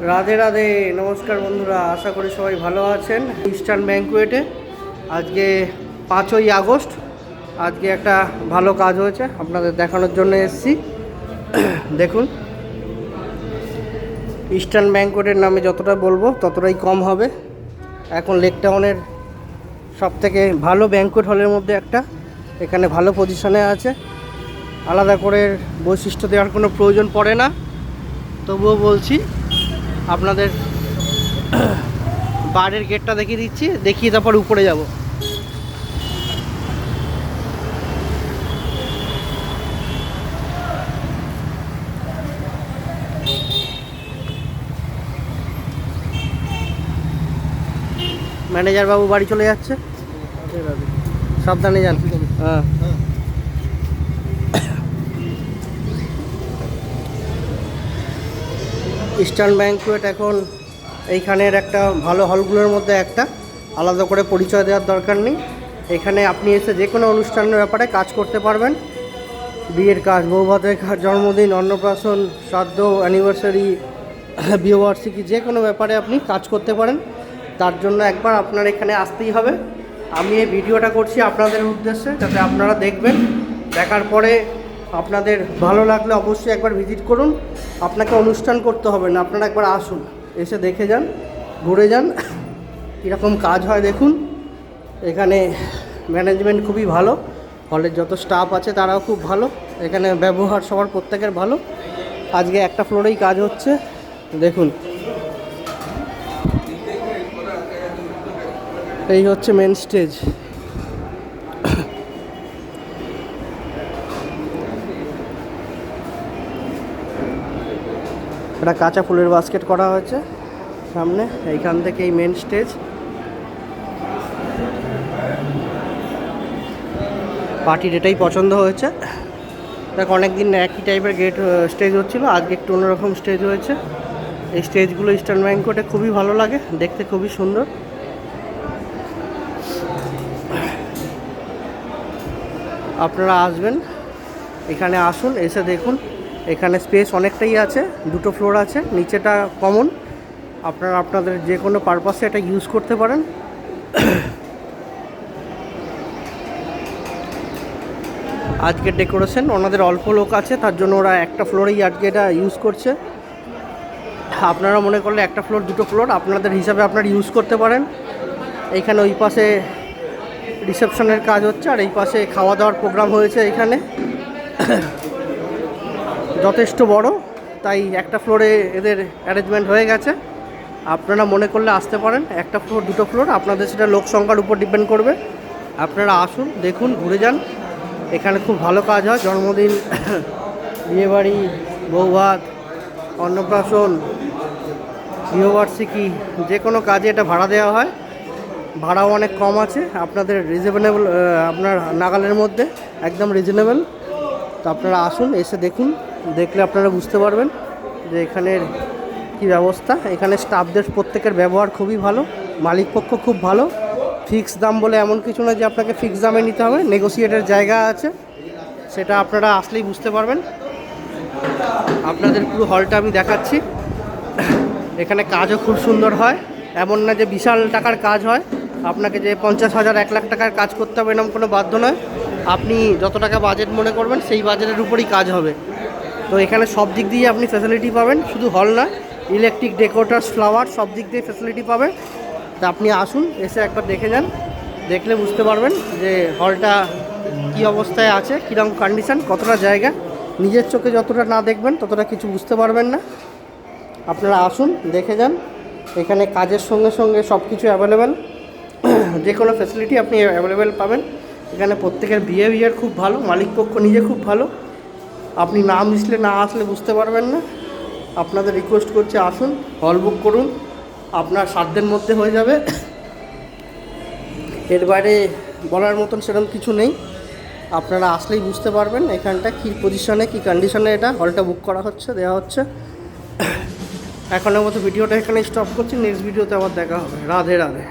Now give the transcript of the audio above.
রাধে রাধে, নমস্কার বন্ধুরা, আশা করি সবাই ভালো আছেন। ইস্টার্ন ব্যাংকুয়েটে আজকে 5ই আগস্ট আজকে একটা ভালো কাজ হয়েছে, আপনাদের দেখানোর জন্য এসেছি। দেখুন, ইস্টার্ন ব্যাংকুয়েটের নামে যতটা বলবো ততটাই কম হবে। এখন লেক টাউনের সবথেকে ভালো ব্যাংকুয়েট হলের মধ্যে একটা, এখানে ভালো পজিশনে আছে। আলাদা করে বৈশিষ্ট্য দেওয়ার কোনো প্রয়োজন পড়ে না, তবুও বলছি আপনাদের বারের গেটটা দেখিয়ে দিচ্ছি, দেখিয়ে তারপর উপরে যাব। ম্যানেজার বাবু বাড়ি চলে যাচ্ছে, সাবধানে যান। হ্যাঁ, ইস্টার্ন ব্যাংকুয়েট এখন এইখানের একটা ভালো হলগুলোর মধ্যে একটা, আলাদা করে পরিচয় দেওয়ার দরকার নেই। এখানে আপনি এসে যে কোনো অনুষ্ঠানের ব্যাপারে কাজ করতে পারবেন। বিয়ের কাজ, বৌভাতের কাজ, জন্মদিন, অন্নপ্রাশন, শ্রাদ্ধ, অ্যানিভার্সারি, বিয়েবার্ষিকী, যে কোনো ব্যাপারে আপনি কাজ করতে পারেন। তার জন্য একবার আপনার এখানে আসতেই হবে। আমি এই ভিডিওটা করছি আপনাদের উদ্দেশ্যে, যাতে আপনারা দেখবেন, দেখার পরে আপনাদের ভালো লাগলে অবশ্যই একবার ভিজিট করুন। আপনাকে অনুষ্ঠান করতে হবে না, আপনারা একবার আসুন, এসে দেখে যান, ঘুরে যান, কীরকম কাজ হয় দেখুন। এখানে ম্যানেজমেন্ট খুবই ভালো, হলের যত স্টাফ আছে তারাও খুব ভালো, এখানে ব্যবহার সবার প্রত্যেকের ভালো। আজকে একটা ফ্লোরেই কাজ হচ্ছে, দেখুন। এই হচ্ছে মেন স্টেজ। একটা কাঁচা ফুলের বাস্কেট করা হয়েছে সামনে, এইখান থেকে এই মেন স্টেজ। পার্টির এটাই পছন্দ হয়েছে। দেখ, অনেকদিন একই টাইপের গেট স্টেজ হচ্ছিল, আজকে একটু অন্যরকম স্টেজ হয়েছে। এই স্টেজগুলো ইস্টার্ন ব্যাংকুয়েটে খুবই ভালো লাগে, দেখতে খুবই সুন্দর। আপনারা আসবেন, এখানে আসুন, এসে দেখুন। এখানে স্পেস অনেকটাই আছে, 2টো ফ্লোর আছে, নিচেটা কমন। আপনারা আপনাদের যে কোনো পারপাসে এটা ইউজ করতে পারেন। আজকের ডেকোরেশন, ওনাদের অল্প লোক আছে, তার জন্য ওরা একটা ফ্লোরেই আজকে এটা ইউজ করছে। আপনারা মনে করলে একটা ফ্লোর, 2টো ফ্লোর আপনাদের হিসাবে আপনারা ইউজ করতে পারেন। এইখানে ওই পাশে রিসেপশনের কাজ হচ্ছে, আর এই পাশে খাওয়া দাওয়ার প্রোগ্রাম হয়েছে। এখানে যথেষ্ট বড়, তাই একটা ফ্লোরে এদের অ্যারেঞ্জমেন্ট হয়ে গেছে। আপনারা মনে করলে আসতে পারেন, একটা ফ্লোর, 2টো ফ্লোর, আপনাদের সেটা লোক সংখ্যার উপর ডিপেন্ড করবে। আপনারা আসুন, দেখুন, ঘুরে যান। এখানে খুব ভালো কাজ হয়, জন্মদিন, বিয়েবাড়ি, বৌভাত, অন্নপ্রাশন, বিয়েবার্ষিকী, যে কোনো কাজে এটা ভাড়া দেওয়া হয়। ভাড়াও অনেক কম আছে, আপনাদের রিজনেবল, আপনার নাগালের মধ্যে, একদম রিজনেবল। তো আপনারা আসুন, এসে দেখুন, দেখলে আপনারা বুঝতে পারবেন যে এখানের কী ব্যবস্থা। এখানে স্টাফদের প্রত্যেকের ব্যবহার খুবই ভালো, মালিকপক্ষ খুব ভালো। ফিক্স দাম বলে এমন কিছু না যে আপনাকে ফিক্স দামে নিতে হবে, নেগোসিয়েটের জায়গা আছে, সেটা আপনারা আসলেই বুঝতে পারবেন। আপনাদের পুরো হলটা আমি দেখাচ্ছি। এখানে কাজও খুব সুন্দর হয়, এমন না যে বিশাল টাকার কাজ হয়, আপনাকে যে 50,000 1 লাখ টাকার কাজ করতে হবে এরকম কোনো বাধ্য নয়। আপনি যত টাকা বাজেট মনে করবেন সেই বাজেটের উপরই কাজ হবে। তো এখানে সব দিক দিয়ে আপনি ফ্যাসিলিটি পাবেন, শুধু হল না, ইলেকট্রিক, ডেকোরেটরস, ফ্লাওয়ার, সব দিক দিয়ে ফ্যাসিলিটি পাবেন। তা আপনি আসুন, এসে একবার দেখে যান, দেখলে বুঝতে পারবেন যে হলটা কী অবস্থায় আছে, কীরকম কন্ডিশান, কতটা জায়গা। নিজের চোখে যতটা না দেখবেন ততটা কিছু বুঝতে পারবেন না। আপনারা আসুন, দেখে যান। এখানে কাজের সঙ্গে সঙ্গে সব কিছু অ্যাভেলেবেল, যে কোনো ফ্যাসিলিটি আপনি অ্যাভেলেবেল পাবেন। এখানে প্রত্যেকের বিহেভিয়ার খুব ভালো, মালিকপক্ষ নিজে খুব ভালো। আপনি না মিশলে, না আসলে বুঝতে পারবেন না। আপনাদের রিকোয়েস্ট করছি, আসুন, হল বুক করুন, আপনার সাধ্যের মধ্যে হয়ে যাবে। এর বাইরে বলার মতন সেরকম কিছু নেই, আপনারা আসলেই বুঝতে পারবেন এখানটা কী পজিশনে, কী কন্ডিশনে এটা হলটা বুক করা হচ্ছে, দেওয়া হচ্ছে। এখনের মতো ভিডিওটা এখানে স্টপ করছি, নেক্সট ভিডিওতে আবার দেখা হবে। রাধে রাধে।